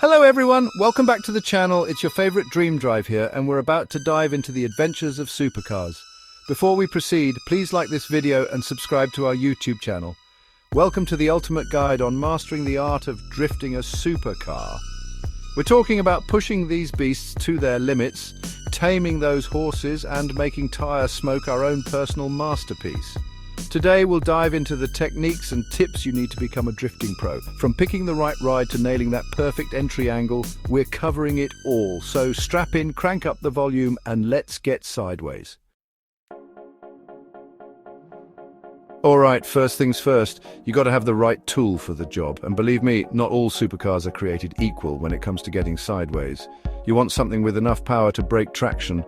Hello everyone, welcome back to the channel. It's your favorite dream drive here, and we're about to dive into the adventures of supercars. Before we proceed, please like this video and subscribe to our YouTube channel. Welcome to the ultimate guide on mastering the art of drifting a supercar. We're talking about pushing these beasts to their limits, taming those horses, and making tire smoke our own personal masterpiece. Today we'll dive into the techniques and tips you need to become a drifting pro. From picking the right ride to nailing that perfect entry angle, we're covering it all. So strap in, crank up the volume, and let's get sideways. Alright, first things first, you got to have the right tool for the job. And believe me, not all supercars are created equal when it comes to getting sideways. You want something with enough power to break traction,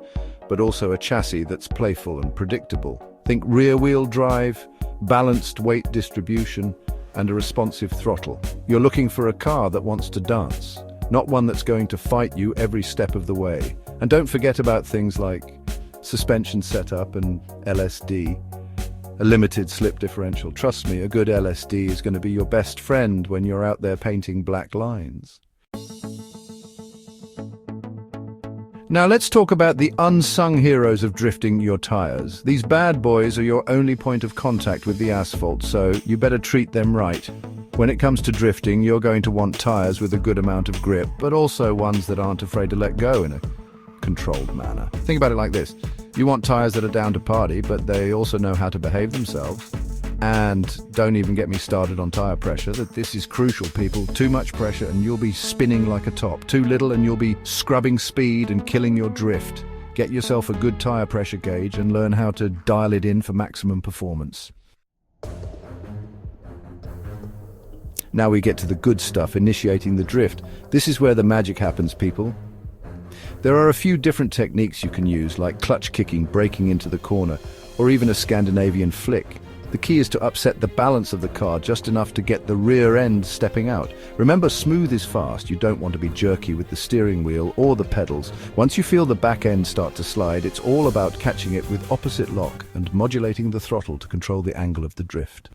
but also a chassis that's playful and predictable. Think rear-wheel drive, balanced weight distribution, and a responsive throttle. You're looking for a car that wants to dance, not one that's going to fight you every step of the way. And don't forget about things like suspension setup and LSD. A limited slip differential. Trust me, a good LSD is going to be your best friend when you're out there painting black lines. Now let's talk about the unsung heroes of drifting your tires. These bad boys are your only point of contact with the asphalt, so you better treat them right. When it comes to drifting, you're going to want tires with a good amount of grip, but also ones that aren't afraid to let go in a controlled manner. Think about it like this. You want tires that are down to party, but they also know how to behave themselves. And don't even get me started on tire pressure. This is crucial, people. Too much pressure and you'll be spinning like a top. Too little and you'll be scrubbing speed and killing your drift. Get yourself a good tire pressure gauge and learn how to dial it in for maximum performance. Now we get to the good stuff, initiating the drift. This is where the magic happens, people. There are a few different techniques you can use, like clutch kicking, braking into the corner, or even a Scandinavian flick. The key is to upset the balance of the car just enough to get the rear end stepping out. Remember, smooth is fast. You don't want to be jerky with the steering wheel or the pedals. Once you feel the back end start to slide, it's all about catching it with opposite lock and modulating the throttle to control the angle of the drift.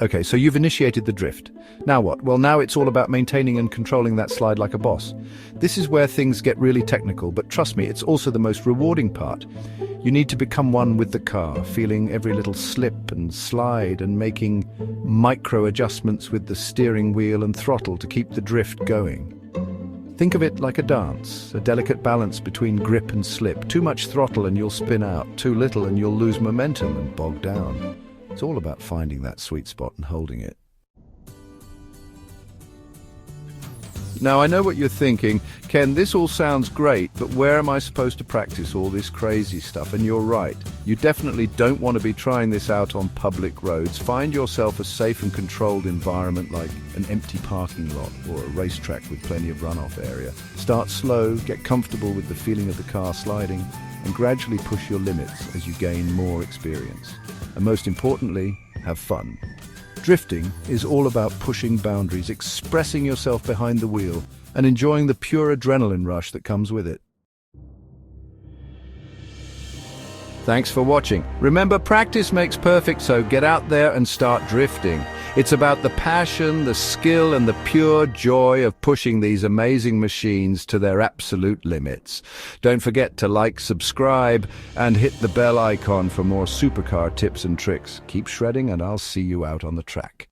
Okay, so you've initiated the drift. Now what? Well, now it's all about maintaining and controlling that slide like a boss. This is where things get really technical, but trust me, it's also the most rewarding part. You need to become one with the car, feeling every little slip and slide and making micro adjustments with the steering wheel and throttle to keep the drift going. Think of it like a dance, a delicate balance between grip and slip. Too much throttle and you'll spin out, too little and you'll lose momentum and bog down. It's all about finding that sweet spot and holding it. Now I know what you're thinking, Ken, this all sounds great, but where am I supposed to practice all this crazy stuff? And you're right, you definitely don't want to be trying this out on public roads. Find yourself a safe and controlled environment like an empty parking lot or a racetrack with plenty of runoff area. Start slow, get comfortable with the feeling of the car sliding, and gradually push your limits as you gain more experience. And most importantly, have fun. Drifting is all about pushing boundaries, expressing yourself behind the wheel, and enjoying the pure adrenaline rush that comes with it. Thanks for watching. Remember, practice makes perfect, so get out there and start drifting. It's about the passion, the skill, and the pure joy of pushing these amazing machines to their absolute limits. Don't forget to like, subscribe, and hit the bell icon for more supercar tips and tricks. Keep shredding, and I'll see you out on the track.